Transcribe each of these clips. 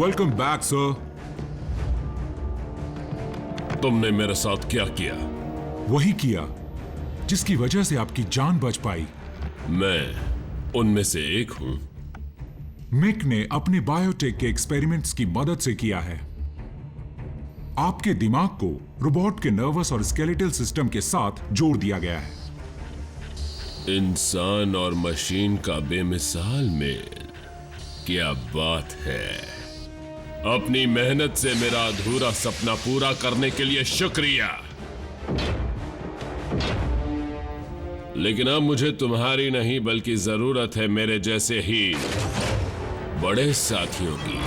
Welcome back sir. तुमने मेरे साथ क्या किया? वही किया जिसकी वजह से आपकी जान बच पाई। मैं उनमें से एक हूं। मिक ने अपने बायोटेक के एक्सपेरिमेंट्स की मदद से किया है। आपके दिमाग को रोबोट के नर्वस और स्केलेटल सिस्टम के साथ जोड़ दिया गया है। इंसान और मशीन का बेमिसाल मेल, क्या बात है। अपनी मेहनत से मेरा अधूरा सपना पूरा करने के लिए शुक्रिया। लेकिन अब मुझे तुम्हारी नहीं बल्कि जरूरत है मेरे जैसे ही बड़े साथियों की।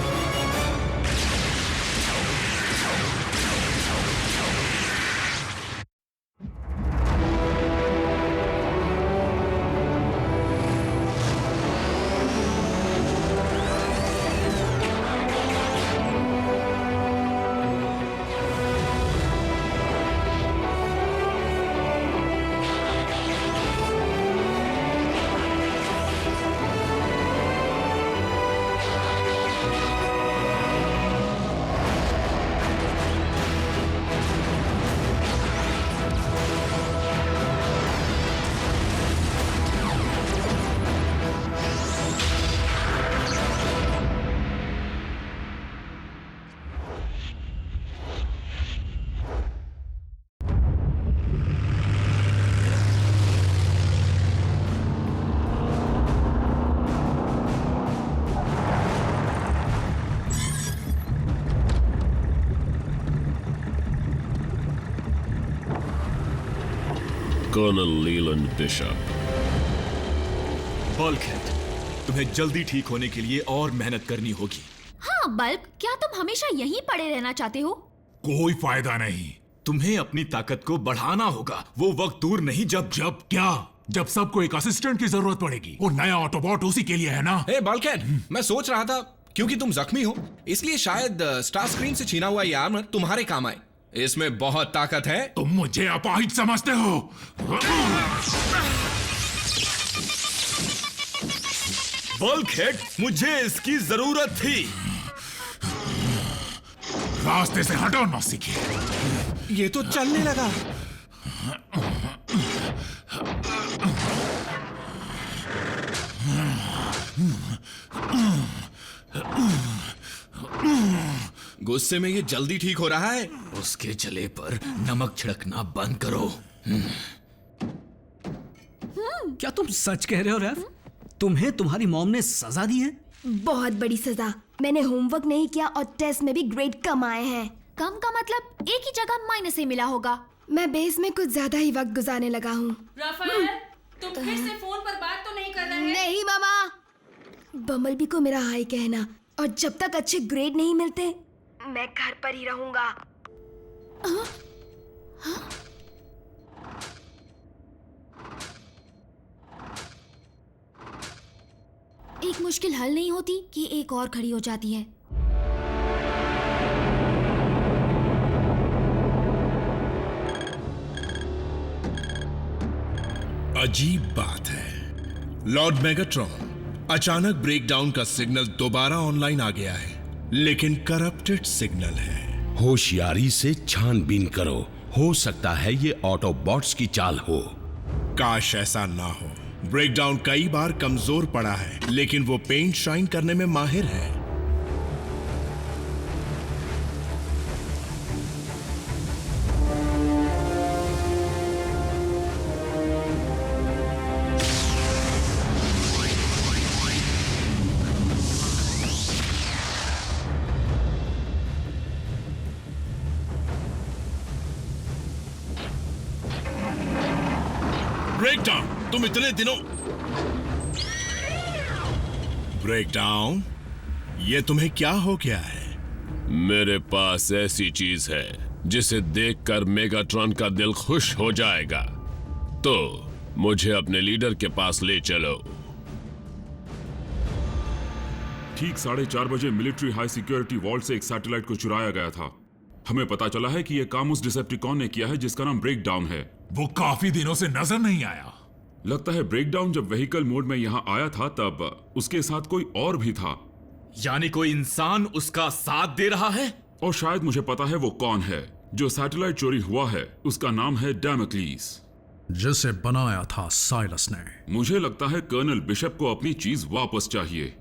Colonel Leyland bishop. बल्कहेड, तुम्हें जल्दी ठीक होने के लिए और मेहनत करनी होगी। हाँ बल्क, क्या तुम हमेशा यहीं पड़े रहना चाहते हो? कोई फायदा नहीं। तुम्हें अपनी ताकत को बढ़ाना होगा। वो वक्त दूर नहीं जब सबको एक असिस्टेंट की जरूरत पड़ेगी। वो नया ऑटोबॉट उसी के लिए है ना। हे बल्कहेड, मैं सोच रहा था क्योंकि तुम जख्मी हो इसलिए शायद स्टार स्क्रीन से छीना हुआ ये आर्मर तुम्हारे काम आए। इसमें बहुत ताकत है। तुम मुझे अपाहिज समझते हो। बल्कहेड, मुझे इसकी जरूरत थी। रास्ते से हटो नौसिखिए। ये तो चलने लगा। गुस्से में ये जल्दी ठीक हो रहा है। उसके जले पर नमक छिड़कना बंद करो। क्या तुम सच कह रहे हो रैफ? तुम्हें तुम्हारी मॉम ने सजा दी है? बहुत बड़ी सजा। मैंने होमवर्क नहीं किया और टेस्ट में भी ग्रेड कम आए हैं। कम का मतलब एक ही जगह माइनस से मिला होगा। मैं बेस में कुछ ज्यादा ही वक्त गुजारने लगा हूँ। राफेल, तुम फिर से फोन पर बात तो नहीं कर रहे हैं? नहीं मामा। बमलबी को मेरा हाय कहना, और जब तक अच्छे ग्रेड नहीं मिलते मैं घर पर ही रहूंगा। एक मुश्किल हल नहीं होती कि एक और खड़ी हो जाती है। अजीब बात है, लॉर्ड मेगाट्रॉन, अचानक ब्रेकडाउन का सिग्नल दोबारा ऑनलाइन आ गया है, लेकिन करप्टेड सिग्नल है। होशियारी से छानबीन करो, हो सकता है ये ऑटोबॉट्स की चाल हो। काश ऐसा ना हो। ब्रेकडाउन कई बार कमजोर पड़ा है, लेकिन वो पेंट शाइन करने में माहिर है। ब्रेकडाउन, तुम इतने दिनों ब्रेकडाउन, ये तुम्हें क्या हो गया है? मेरे पास ऐसी चीज है जिसे देखकर मेगाट्रॉन का दिल खुश हो जाएगा। तो मुझे अपने लीडर के पास ले चलो। ठीक 4:30 बजे मिलिट्री हाई सिक्योरिटी वॉल्ट से एक सैटेलाइट को चुराया गया था। हमें पता चला है कि यह काम उस डिसेप्टिकॉन ने किया है जिसका नाम ब्रेकडाउन है। वो काफी दिनों से नजर नहीं आया। लगता है ब्रेकडाउन जब व्हीकल मोड में यहाँ आया था तब उसके साथ कोई और भी था। यानी कोई इंसान उसका साथ दे रहा है? और शायद मुझे पता है वो कौन है। जो सैटेलाइट चोरी हुआ है उसका नाम है डैमोक्लीस, जिसे बनाया था साइलस ने। मुझे लगता है कर्नल बिशप को अपनी चीज वापस चाहिए।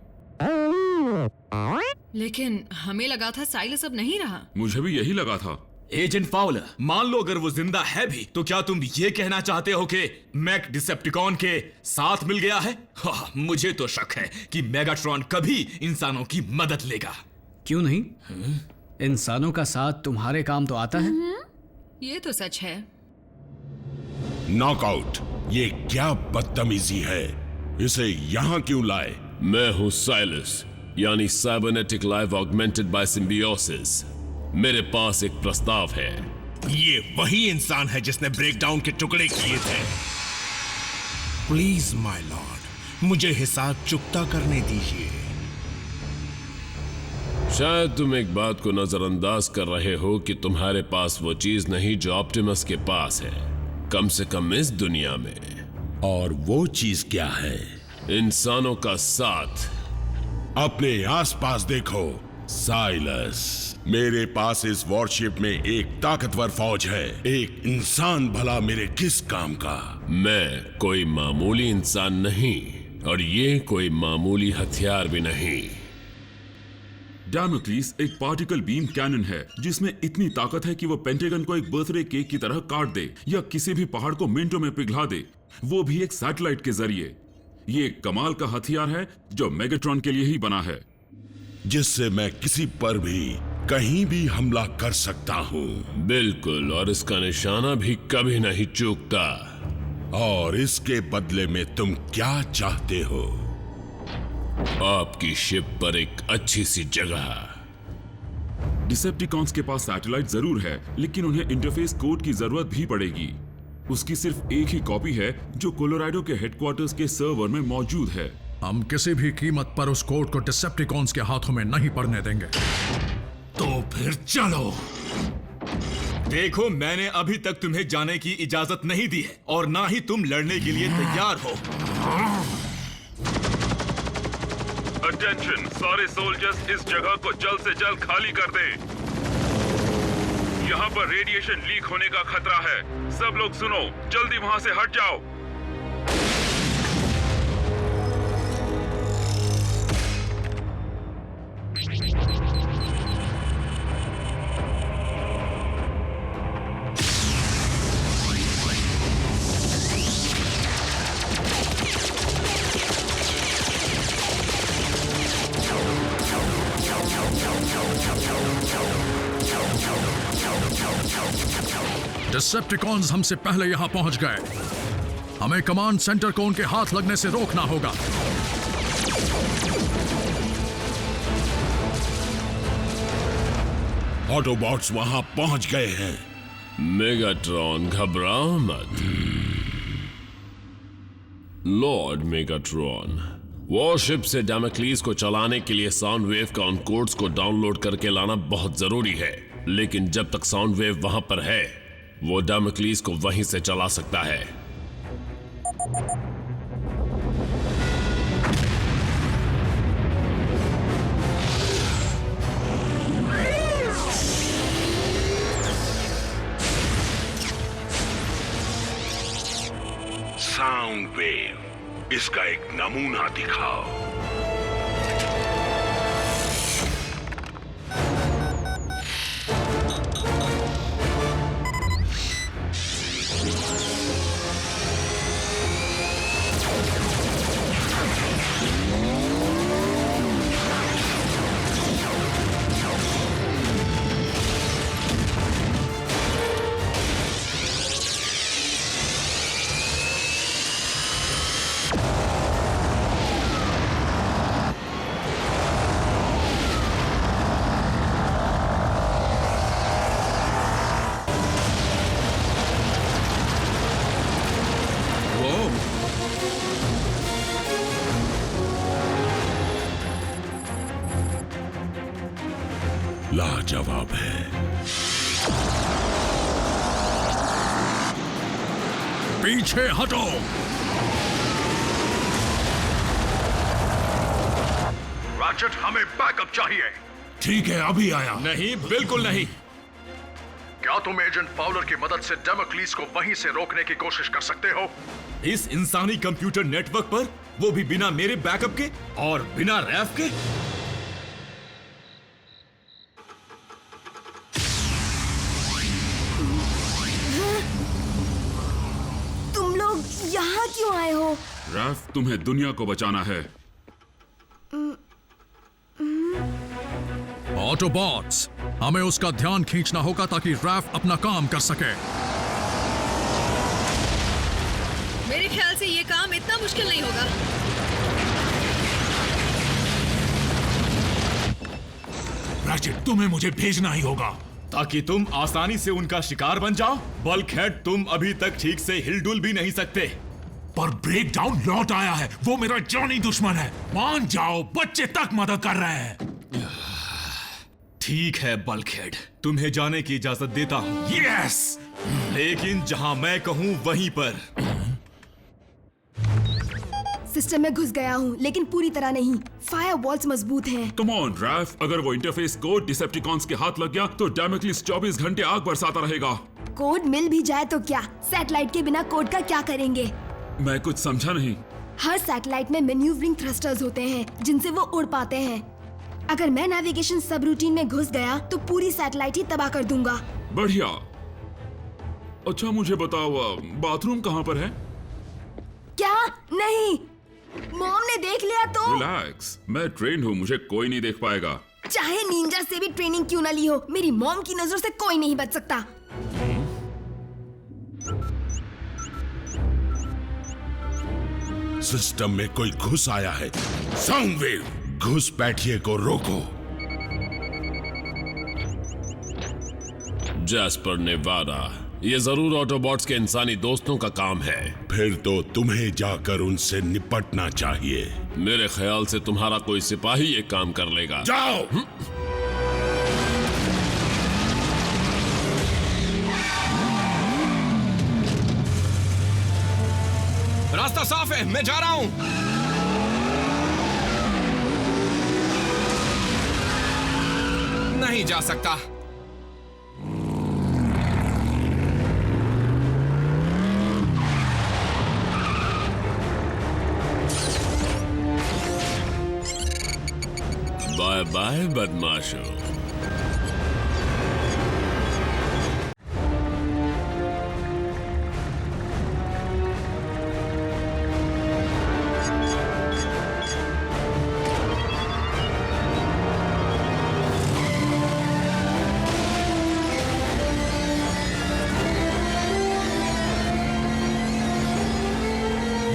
लेकिन हमें लगा था साइलस अब नहीं रहा। मुझे भी यही लगा था। एजेंट फाउलर, मान लो अगर वो जिंदा है भी, तो क्या तुम ये कहना चाहते हो कि मैक डिसेप्टिकॉन के साथ मिल गया है? मुझे तो शक है कि मेगाट्रॉन कभी इंसानों की मदद लेगा। क्यों नहीं? इंसानों का साथ तुम्हारे काम तो आता है। ये तो सच है। नॉकआउट, ये क्या बदतमीजी है? इसे यहाँ क्यों लाए? मैं हूं साइलस, यानी cybernetic life augmented by symbiosis. मेरे पास एक प्रस्ताव है। ये वही इंसान है जिसने ब्रेकडाउन के टुकड़े किए थे। प्लीज माय लॉर्ड, मुझे हिसाब चुकता करने दीजिए। शायद तुम एक बात को नजरअंदाज कर रहे हो कि तुम्हारे पास वो चीज नहीं जो ऑप्टिमस के पास है, कम से कम इस दुनिया में। और वो चीज क्या है? इंसानों का साथ। अपने आसपास देखो साइलस, मेरे पास इस वॉरशिप में एक ताकतवर फौज है। एक इंसान भला मेरे किस काम का? मैं कोई मामूली इंसान नहीं, और ये कोई मामूली हथियार भी नहीं। डैमोक्लीस एक पार्टिकल बीम कैनन है जिसमें इतनी ताकत है कि वो पेंटागन को एक बर्थडे केक की तरह काट दे या किसी भी पहाड़ को मिनटों में पिघला दे, वो भी एक सैटेलाइट के जरिए। ये एक कमाल का हथियार है जो मेगाट्रॉन के लिए ही बना है, जिससे मैं किसी पर भी कहीं भी हमला कर सकता हूँ। बिल्कुल, और इसका निशाना भी कभी नहीं चूकता। और इसके बदले में तुम क्या चाहते हो? आपकी शिप पर एक अच्छी सी जगह। डिसेप्टिकॉन्स के पास सैटेलाइट जरूर है, लेकिन उन्हें इंटरफेस कोड की जरूरत भी पड़ेगी। उसकी सिर्फ एक ही कॉपी है जो कोलोराडो के हेडक्वार्टर्स के सर्वर में मौजूद है। हम किसी भी कीमत पर उस कोड को डिसेप्टिकॉन्स के हाथों में नहीं पड़ने देंगे। तो फिर चलो। देखो, मैंने अभी तक तुम्हें जाने की इजाजत नहीं दी है और ना ही तुम लड़ने के लिए तैयार हो। अटेंशन, सारे सोल्जर्स इस जगह को जल्द से जल्द खाली कर दें। यहाँ पर रेडिएशन लीक होने का खतरा है। सब लोग सुनो, जल्दी वहां से हट जाओ। डिसेप्टिकॉन्स हमसे पहले यहां पहुंच गए। हमें कमांड सेंटर को उनके हाथ लगने से रोकना होगा। ऑटोबॉट्स वहां पहुंच गए हैं। मेगाट्रॉन, घबराओ मत। लॉर्ड मेगाट्रॉन, वॉरशिप से डैमोक्लीस को चलाने के लिए साउंड वेव का उन कोड्स को डाउनलोड करके लाना बहुत जरूरी है। लेकिन जब तक साउंड वेव वहां पर है, वो डैमोक्लीस को वहीं से चला सकता है। साउंड वेव, इसका एक नमूना दिखाओ। लाजवाब है। पीछे हटो। रॉजर रैचेट, हमें बैकअप चाहिए। ठीक है, अभी आया। नहीं, बिल्कुल नहीं। क्या तुम एजेंट फाउलर की मदद से डेमोक्लीस को वहीं से रोकने की कोशिश कर सकते हो? इस इंसानी कंप्यूटर नेटवर्क पर, वो भी बिना मेरे बैकअप के और बिना रैफ के? तुम लोग यहाँ क्यों आए हो? रैफ, तुम्हें दुनिया को बचाना है। ऑटोबॉट्स, हमें उसका ध्यान खींचना होगा ताकि रैफ अपना काम कर सके। मेरे ख्याल से ये काम इतना मुश्किल नहीं होगा। रैचेट, तुम्हें मुझे भेजना ही होगा ताकि तुम आसानी से उनका शिकार बन जाओ। बल्कहेड, तुम अभी तक ठीक से हिलडुल भी नहीं सकते। पर ब्रेकडाउन लौट आया है। वो मेरा जानी दुश्मन है। मान जाओ, बच्चे तक मदद कर रहे हैं। ठीक है बल्कहेड, तुम्हें जाने की इजाजत देता हूँ। यस, लेकिन जहाँ मैं कहूँ वहीं पर। सिस्टम में घुस गया हूँ, लेकिन पूरी तरह नहीं। फायर वॉल्स मजबूत हैं। कम ऑन रैफ, अगर वो इंटरफेस कोड डिसेप्टिकॉन्स के हाथ लग गया तो डेमोक्लिस 24 घंटे आग बरसाता रहेगा। कोड मिल भी जाए तो क्या? सैटेलाइट के बिना कोड का क्या करेंगे? मैं कुछ समझा नहीं। हर सैटेलाइट में मैन्यूवरिंग थ्रस्टर्स होते हैं जिनसे वो उड़ पाते हैं। अगर मैं नेविगेशन सब रूटीन में घुस गया तो पूरी सैटेलाइट ही तबाह कर दूंगा। बढ़िया। अच्छा मुझे बताओ, बाथरूम कहाँ पर है? क्या? नहीं, मॉम ने देख लिया तो? रिलैक्स, मैं ट्रेंड हूँ, मुझे कोई नहीं देख पाएगा। चाहे निंजा से भी ट्रेनिंग क्यों ना ली हो, मेरी मॉम की नजरों से कोई नहीं बच सकता। सिस्टम में कोई घुस आया है। साउंड वेव, घुस बैठिए को रोको। जैस्पर नेवाडा, ये जरूर ऑटोबॉट्स के इंसानी दोस्तों का काम है। फिर तो तुम्हें जाकर उनसे निपटना चाहिए। मेरे ख्याल से तुम्हारा कोई सिपाही ये काम कर लेगा। जाओ। रास्ता साफ है, मैं जा रहा हूं। नहीं जा सकता। बाय बाय बदमाशों।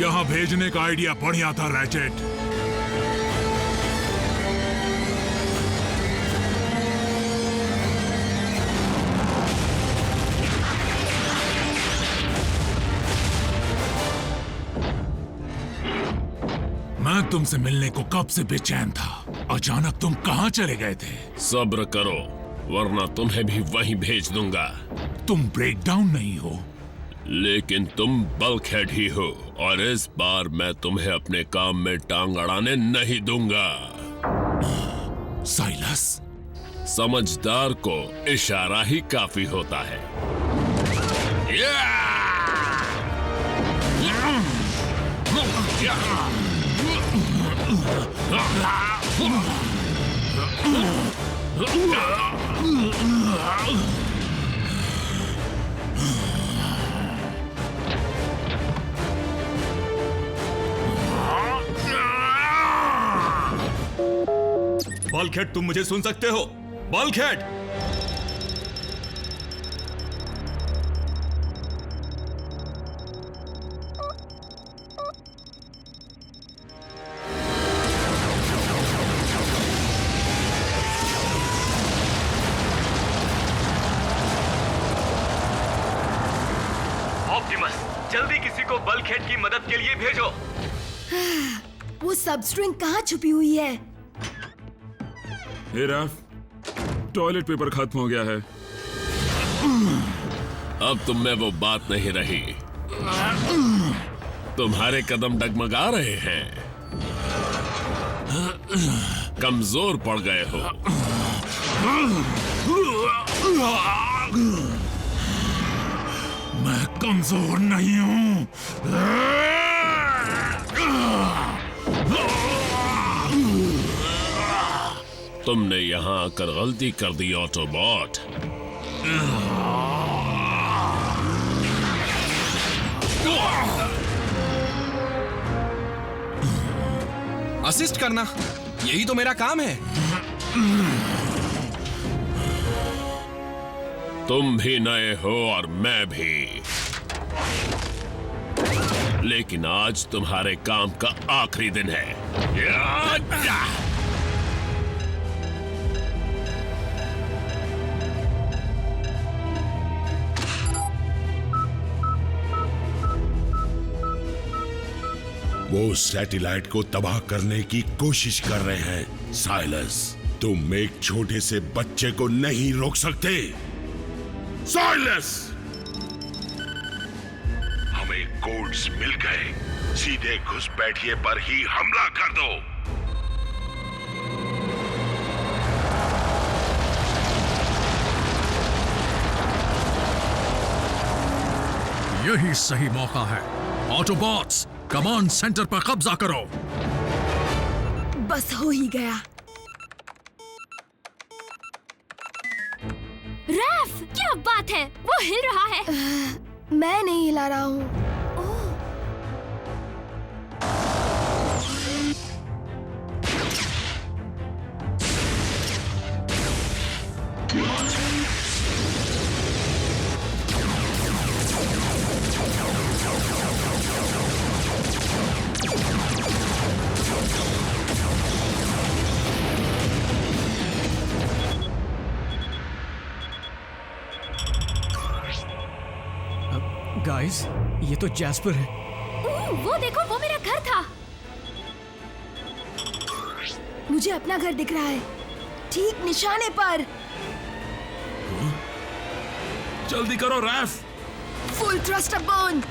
यहाँ भेजने का आइडिया बढ़िया था रैचेट। मैं तुमसे मिलने को कब से बेचैन था। अचानक तुम कहाँ चले गए थे? सब्र करो, वरना तुम्हें भी वहीं भेज दूंगा। तुम ब्रेकडाउन नहीं हो, लेकिन तुम बल्कहेड ही हो, और इस बार मैं तुम्हें अपने काम में टांग अड़ाने नहीं दूंगा। साइलस, समझदार को इशारा ही काफी होता है। बल्कहेड, तुम मुझे सुन सकते हो? बल्कहेड! ऑप्टिमस, जल्दी किसी को बल्कहेड की मदद के लिए भेजो। वो सबस्ट्रिंग कहाँ छुपी हुई है? हे रैफ, टॉयलेट पेपर खत्म हो गया है। अब तुम में वो बात नहीं रही। तुम्हारे कदम डगमगा रहे हैं। कमजोर पड़ गए हो। मैं कमजोर नहीं हूं। तुमने यहां आकर गलती कर दी ऑटोबॉट। असिस्ट करना, यही तो मेरा काम है। तुम भी नए हो और मैं भी, लेकिन आज तुम्हारे काम का आखिरी दिन है। वो सैटेलाइट को तबाह करने की कोशिश कर रहे हैं। साइलस, तुम एक छोटे से बच्चे को नहीं रोक सकते। साइलस, हमें कोड्स मिल गए। सीधे घुसपैठिए पर ही हमला कर दो। यही सही मौका है। ऑटोबॉट्स, कमांड सेंटर पर कब्जा करो। बस हो ही गया। रैफ, क्या बात है? वो हिल रहा है। मैं नहीं हिला रहा हूँ। गाइस, ये तो जैस्पर है। वो देखो, वो मेरा घर था। मुझे अपना घर दिख रहा है, ठीक निशाने पर। जल्दी करो Raf. Full thruster burn.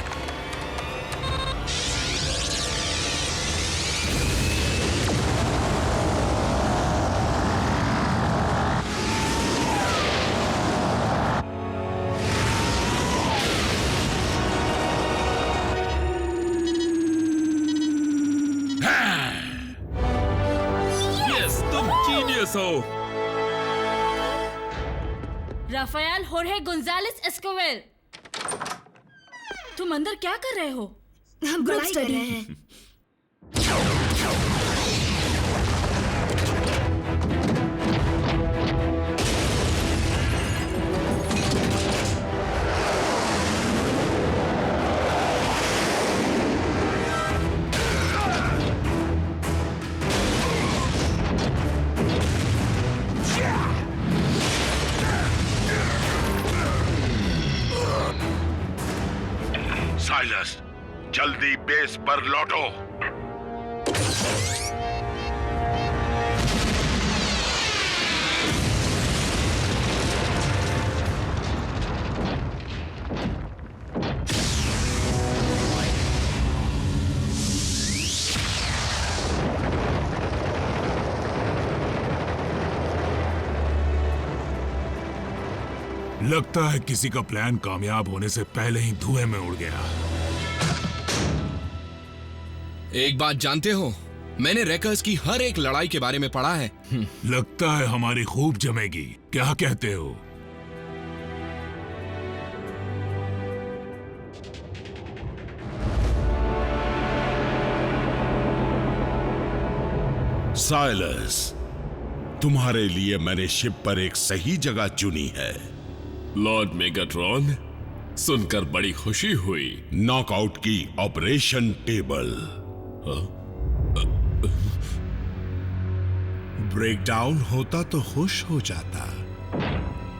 Rafael होर्हे गोंजालेस एस्कोवेल, तुम अंदर क्या कर रहे हो? हम ग्रुप स्टडी कर रहे हैं। साइलस, जल्दी बेस पर लौटो। लगता है किसी का प्लान कामयाब होने से पहले ही धुएं में उड़ गया। एक बात जानते हो, मैंने रेकर्स की हर एक लड़ाई के बारे में पढ़ा है। लगता है हमारी खूब जमेगी। क्या कहते हो? साइलस, तुम्हारे लिए मैंने शिप पर एक सही जगह चुनी है। लॉर्ड मेगाट्रॉन, सुनकर बड़ी खुशी हुई। नॉकआउट की ऑपरेशन टेबल। ब्रेकडाउन होता तो खुश हो जाता।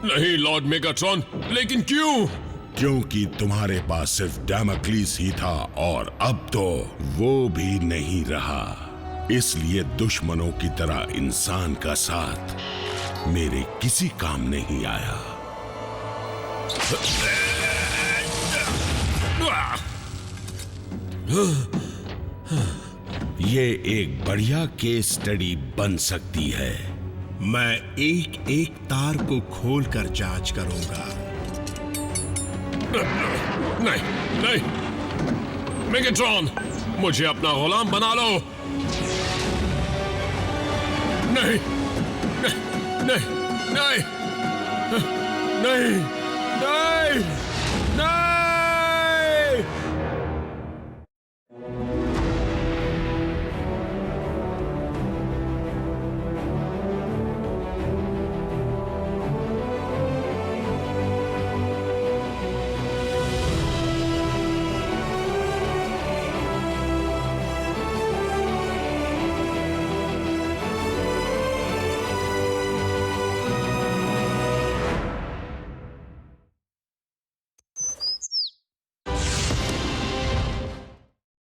नहीं लॉर्ड मेगाट्रॉन, लेकिन क्यों? क्योंकि तुम्हारे पास सिर्फ डैमोक्लिस ही था और अब तो वो भी नहीं रहा। इसलिए दुश्मनों की तरह इंसान का साथ मेरे किसी काम नहीं आया। ये एक बढ़िया केस स्टडी बन सकती है। मैं एक एक तार को खोलकर जांच करूंगा। नहीं नहीं, मेगाट्रॉन, मुझे अपना गुलाम बना लो। नहीं नहीं नहीं नहीं नहीं नहीं नहीं।